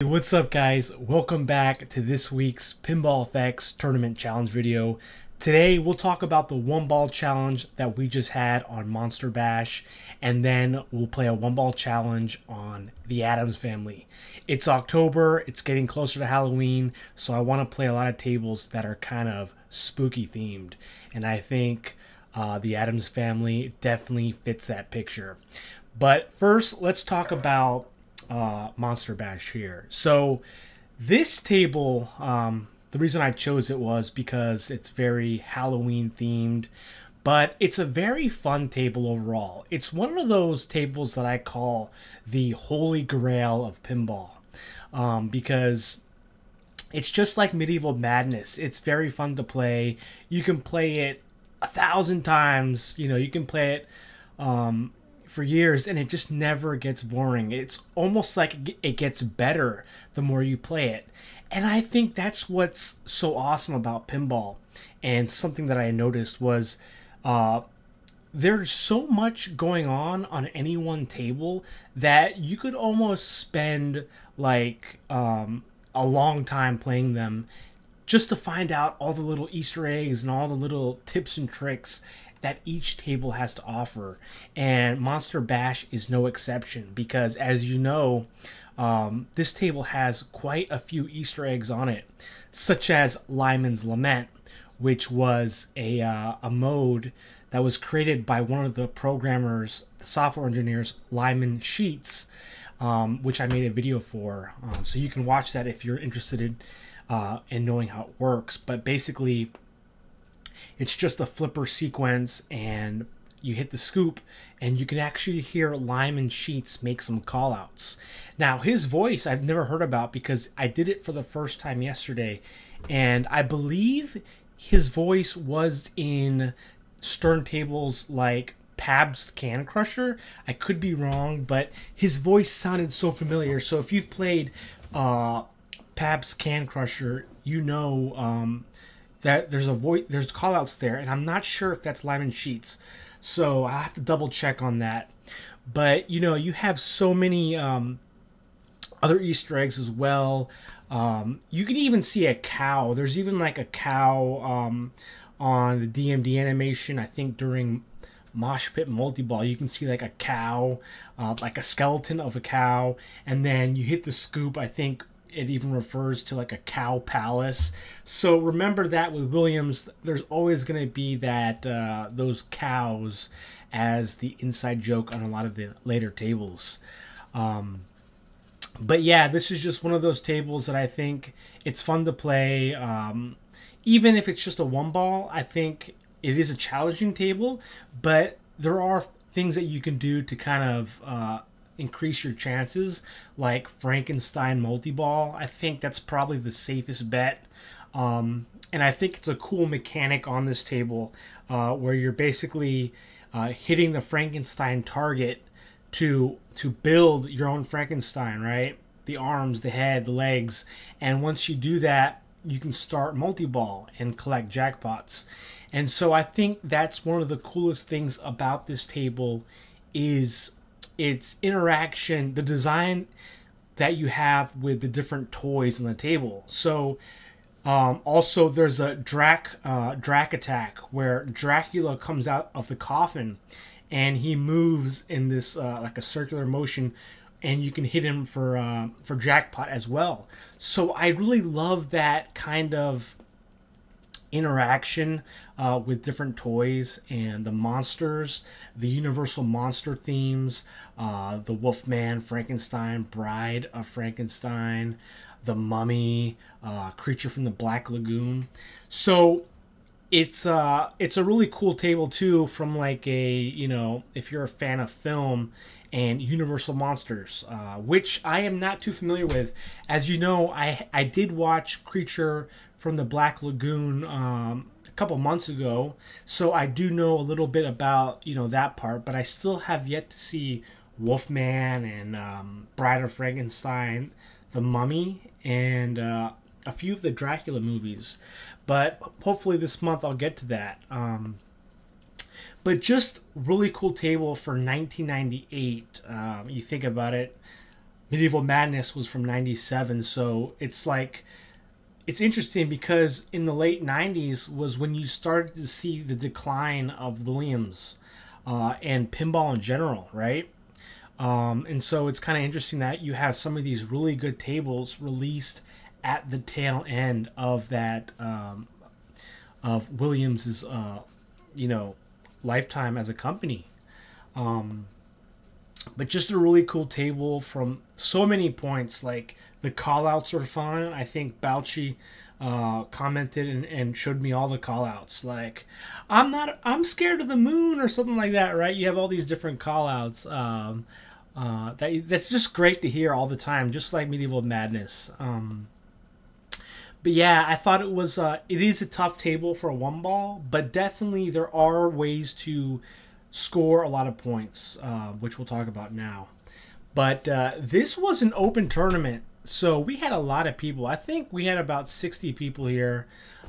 What's up, guys? Welcome back to this week's Pinball Effects Tournament Challenge video. Today we'll talk about the one ball challenge that we just had on Monster Bash, and then we'll play a one ball challenge on the Addams Family. It's October, it's getting closer to Halloween, so I want to play a lot of tables that are kind of spooky themed, and I think the Addams Family definitely fits that picture. But first, let's talk about Monster Bash here. So this table, the reason I chose it was because it's very Halloween themed, but it's a very fun table overall. It's one of those tables that I call the holy grail of pinball, because it's just like Medieval Madness. It's very fun to play. You can play it 1,000 times. You can play it for years, and it just never gets boring. It's almost like it gets better the more you play it. And I think that's what's so awesome about pinball. And something that I noticed was there's so much going on any one table that you could almost spend like a long time playing them just to find out all the little Easter eggs and all the little tips and tricks that each table has to offer. And Monster Bash is no exception, because as you know, this table has quite a few Easter eggs on it, such as Lyman's Lament, which was a mode that was created by one of the programmers, the software engineers, Lyman Sheets, which I made a video for. So you can watch that if you're interested in knowing how it works. But basically, it's just a flipper sequence, and you hit the scoop, and you can actually hear Lyman Sheets make some callouts. Now, his voice I've never heard about, because I did it for the first time yesterday, and I believe his voice was in Stern tables like Pabst Can Crusher. I could be wrong, but his voice sounded so familiar. So if you've played Pabst Can Crusher, you know that there's callouts there, and I'm not sure if that's Lyman Sheets, so I have to double check on that. But you have so many other Easter eggs as well. You can even see a cow. There's even like a cow on the DMD animation. I think during Mosh Pit Multi-Ball, you can see like a cow, like a skeleton of a cow, and then you hit the scoop. I think it even refers to like a cow palace. So remember that with Williams, there's always going to be that those cows as the inside joke on a lot of the later tables. But yeah, this is just one of those tables that I think it's fun to play. Even if it's just a one ball, I think it is a challenging table, but there are things that you can do to kind of increase your chances, like Frankenstein multi-ball. I think that's probably the safest bet, and I think it's a cool mechanic on this table, where you're basically hitting the Frankenstein target to build your own Frankenstein, right? The arms, the head, the legs, and once you do that, you can start multi-ball and collect jackpots. And so I think that's one of the coolest things about this table is its interaction, the design that you have with the different toys on the table. So also there's a Drac attack, where Dracula comes out of the coffin and he moves in this like a circular motion, and you can hit him for jackpot as well. So I really love that kind of interaction with different toys and the monsters, the Universal monster themes, the Wolfman, Frankenstein, Bride of Frankenstein, the Mummy, Creature from the Black Lagoon. So it's a really cool table too, from like a, if you're a fan of film and Universal monsters, which I am not too familiar with. As you know, I did watch Creature from the Black Lagoon a couple months ago, so I do know a little bit about that part, but I still have yet to see Wolfman and Bride of Frankenstein, the Mummy, and a few of the Dracula movies. But hopefully this month I'll get to that. But just really cool table for 1998. You think about it, Medieval Madness was from 97. So it's like, it's interesting because in the late 90s was when you started to see the decline of Williams and pinball in general, right? And so it's kind of interesting that you have some of these really good tables released at the tail end of that of Williams's lifetime as a company. But just a really cool table from so many points. Like the callouts are fun. I think Bouchy commented and showed me all the callouts. Like I'm scared of the moon or something like that, right? You have all these different callouts. That's just great to hear all the time, just like Medieval Madness. But yeah, I thought it was it is a tough table for a one ball, but definitely there are ways to score a lot of points, which we'll talk about now. But this was an open tournament, so we had a lot of people. I think we had about 60 people here,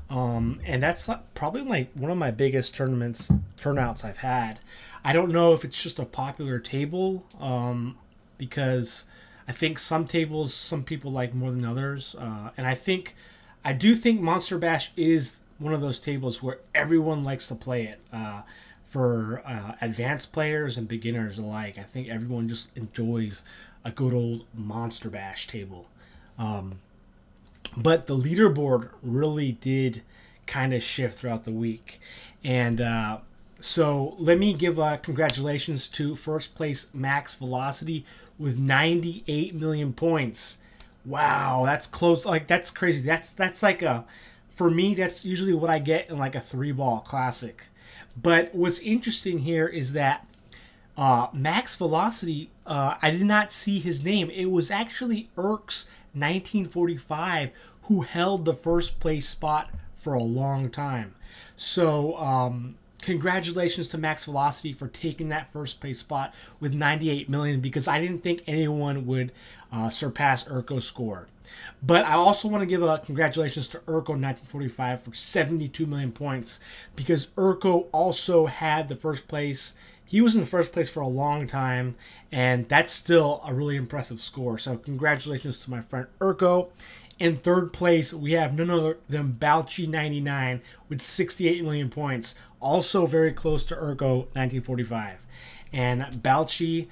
and that's probably like one of my biggest turnouts I've had. I don't know if it's just a popular table, because I think some tables some people like more than others, and I do think Monster Bash is one of those tables where everyone likes to play it. For advanced players and beginners alike, I think everyone just enjoys a good old Monster Bash table. But the leaderboard really did kind of shift throughout the week. And so let me give congratulations to first place Max Velocity with 98 million points. Wow, that's close. Like, that's crazy. That's like for me, that's usually what I get in like a 3-ball classic. But what's interesting here is that Max Velocity, I did not see his name. It was actually Erk's 1945 who held the first place spot for a long time. So congratulations to Max Velocity for taking that first place spot with 98 million, because I didn't think anyone would surpass Urko's score. But I also want to give a congratulations to Urko 1945 for 72 million points, because Urko also had the first place. He was in first place for a long time, and that's still a really impressive score. So congratulations to my friend Urko. In third place, we have none other than Balchi 99 with 68 million points, also very close to Urko 1945. And Balchi,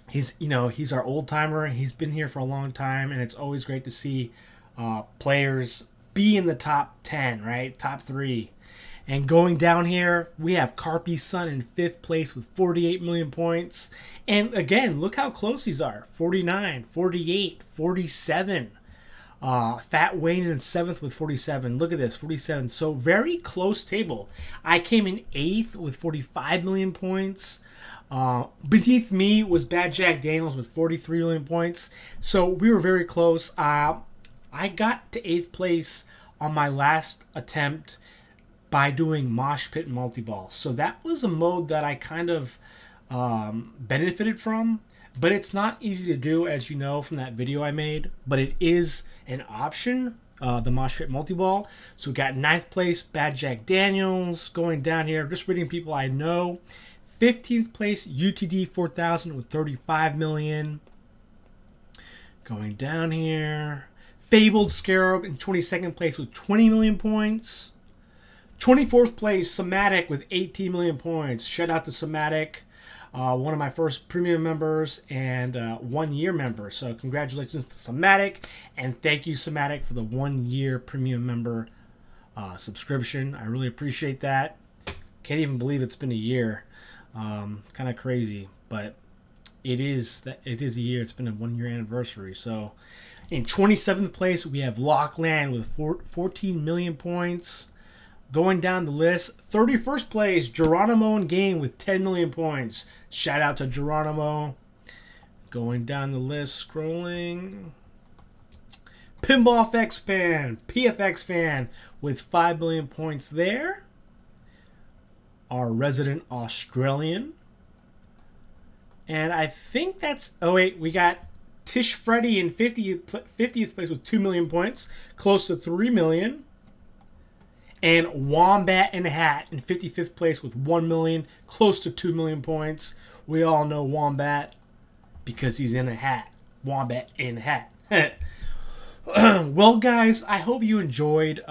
he's our old timer. He's been here for a long time, and it's always great to see players be in the top 10, right? Top 3. And going down here, we have Carpy's son in 5th place with 48 million points. And again, look how close these are. 49, 48, 47. Fat Wayne in 7th with 47. Look at this, 47. So very close table. I came in 8th with 45 million points. Beneath me was Bad Jack Daniels with 43 million points. So we were very close. I got to 8th place on my last attempt by doing Mosh Pit Multi-Ball. So that was a mode that I kind of benefited from, but it's not easy to do, as you know from that video I made, but it is an option, the Mosh Pit Multi-Ball. So we got 9th place, Bad Jack Daniels. Going down here, just reading people I know. 15th place, UTD 4000 with 35 million. Going down here, Fabled Scarab in 22nd place with 20 million points. 24th place, Somatic with 18 million points. Shout out to Somatic, one of my first premium members and 1-year member. So congratulations to Somatic, and thank you, Somatic, for the 1-year premium member subscription. I really appreciate that. Can't even believe it's been a year. Kind of crazy, but it is a year. It's been a 1-year anniversary. So in 27th place, we have Lockland with 14 million points. Going down the list, 31st place, Geronimo and Game with 10 million points. Shout out to Geronimo. Going down the list, scrolling. Pinball FX Fan, PFX Fan with 5 million points there. Our resident Australian. And I think that's... Oh, wait, we got Tish Freddy in 50th place with 2 million points. Close to 3 million. And Wombat and Hat in 55th place with 1 million, close to 2 million points. We all know Wombat. because he's in a hat. Wombat in a hat. Well, guys, I hope you enjoyed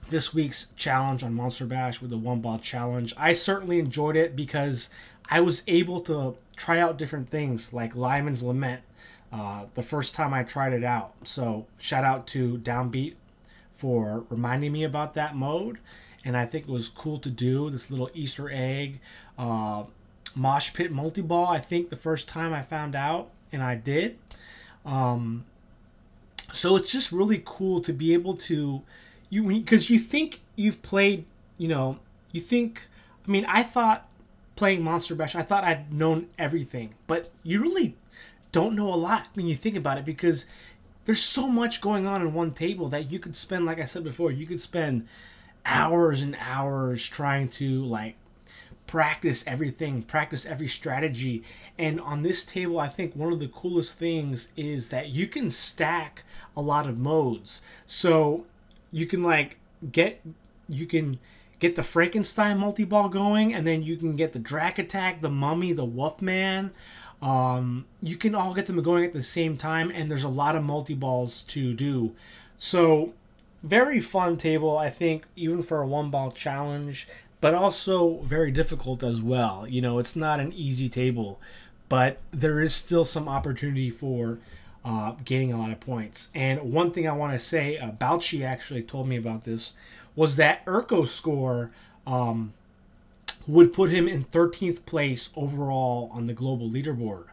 this week's challenge on Monster Bash with the one ball challenge. I certainly enjoyed it because I was able to try out different things like Lyman's Lament the first time I tried it out. So shout out to Downbeat for reminding me about that mode. And I think it was cool to do this little Easter egg. Mosh Pit Multi-Ball, I think the first time I found out, and I did. So it's just really cool to be able to, because you think you've played, you think, I mean, I thought playing Monster Bash, I thought I'd known everything, but you really don't know a lot when you think about it, because there's so much going on in one table that you could spend, like I said before, you could spend hours and hours trying to like practice everything, practice every strategy. And on this table, I think one of the coolest things is that you can stack a lot of modes. So you can get the Frankenstein multi-ball going, and then you can get the Drac Attack, the Mummy, the Wolfman. You can all get them going at the same time, and there's a lot of multi-balls to do. So very fun table, I think, even for a one-ball challenge, but also very difficult as well. It's not an easy table, but there is still some opportunity for gaining a lot of points. And one thing I want to say, Balchi actually told me about this, was that Urko score would put him in 13th place overall on the global leaderboard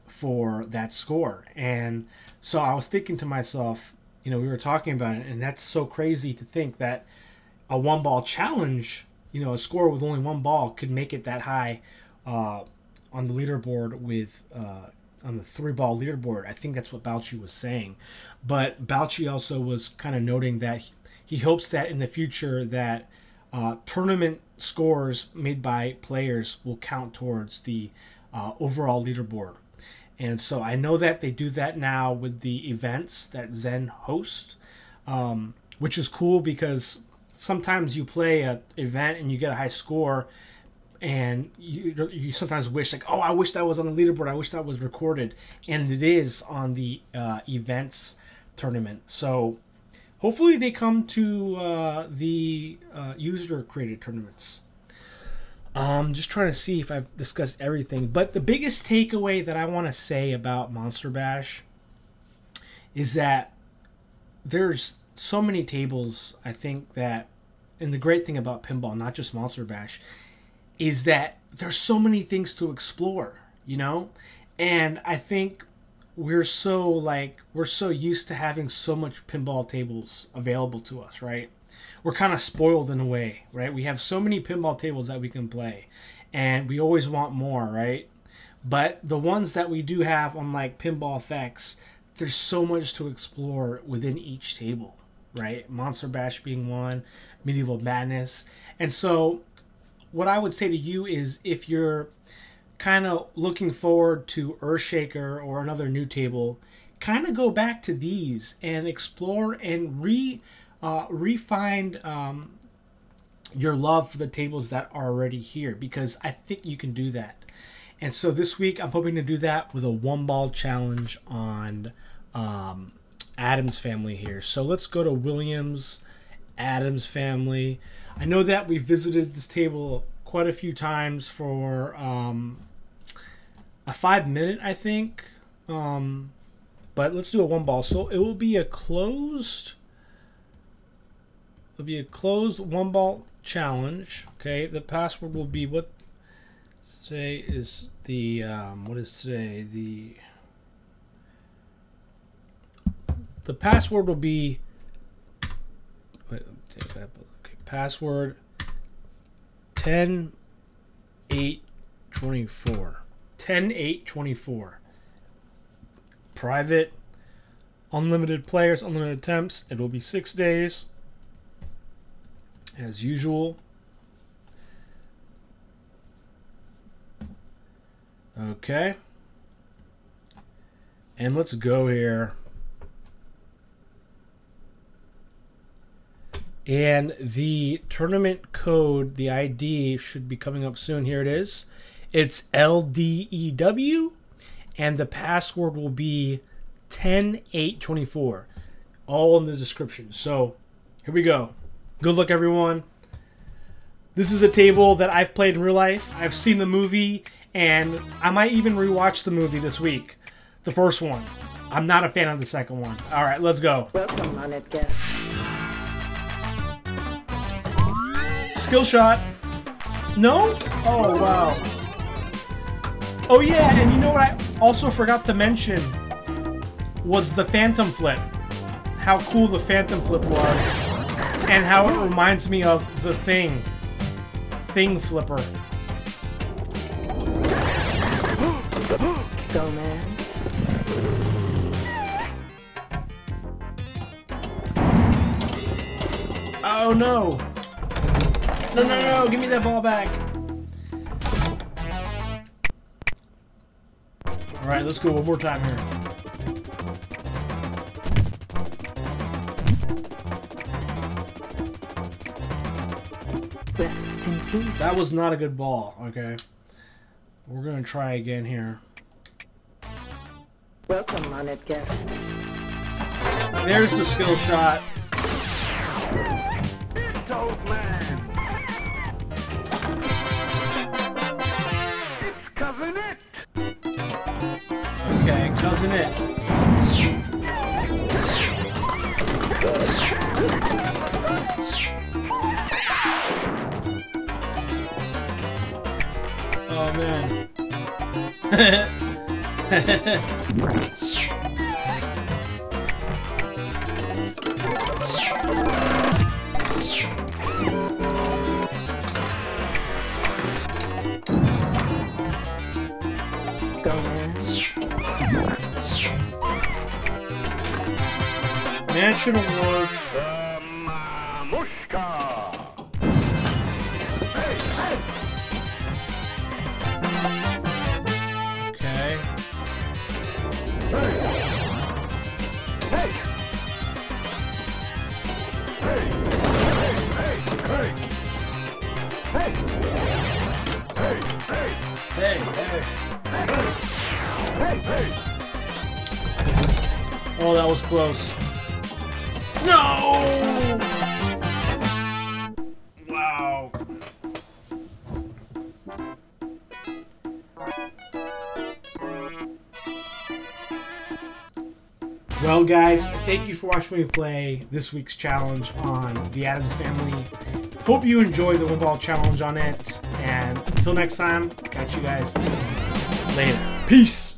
for that score. And so I was thinking to myself, we were talking about it, and that's so crazy to think that a one-ball challenge, a score with only one ball could make it that high on the leaderboard with on the 3-ball leaderboard. I think that's what Balchi was saying. But Balchi also was kind of noting that he hopes that in the future that tournament scores made by players will count towards the overall leaderboard. And so I know that they do that now with the events that Zen hosts, which is cool because sometimes you play an event and you get a high score, and you sometimes wish, like, oh, I wish that was on the leaderboard. I wish that was recorded. And it is on the events tournament. So hopefully they come to the user-created tournaments. Just trying to see if I've discussed everything. But the biggest takeaway that I want to say about Monster Bash is that there's so many tables, I think, that, and the great thing about pinball, not just Monster Bash, is that there's so many things to explore, And I think we're so used to having so much pinball tables available to us, right? We're kind of spoiled in a way, right? We have so many pinball tables that we can play, and we always want more, right? But the ones that we do have on like Pinball FX, there's so much to explore within each table, right? Monster Bash being one, Medieval Madness. And so what I would say to you is, if you're kind of looking forward to Earthshaker or another new table, kind of go back to these and explore and refine your love for the tables that are already here, because I think you can do that. And so this week I'm hoping to do that with a one-ball challenge on Addams Family here. So let's go to Williams, Addams Family. I know that we visited this table quite a few times for a 5-minute, I think. But let's do a one-ball. So it will be a closed one-ball challenge. Okay, the password will be what today is the what is today the password will be, wait, let me take that. Okay, password 10/8/24. 10/8/24. Private, unlimited players, unlimited attempts. It will be 6 days, as usual. Okay. And let's go here. And the tournament code, the ID, should be coming up soon. Here it is. It's LDEW, and the password will be 10824. All in the description. So here we go. Good luck, everyone. This is a table that I've played in real life. I've seen the movie, and I might even rewatch the movie this week. The first one. I'm not a fan of the second one. All right, let's go. Welcome, honored guest. Skill shot. No? Oh, wow. Oh, yeah, and you know what I also forgot to mention was the Phantom Flip. How cool the Phantom Flip was. And how it reminds me of the Thing Flipper. Go, man. Oh, no. No, no, no, give me that ball back. Alright, let's go one more time here. That was not a good ball, okay. We're gonna try again here. Welcome, honored guest. There's the skill shot. Old man. It's Cousin It. Okay, Cousin It. Oh man. Go, man. Mansion Award. Mamushka. Okay. Hey. Hey. Hey. Hey. Hey. Hey. Hey. Hey, hey. Hey. Hey. Oh, that was close. No! Wow. Well, guys, thank you for watching me play this week's challenge on the Addams Family. Hope you enjoyed the one ball challenge on it. And until next time, catch you guys later. Peace!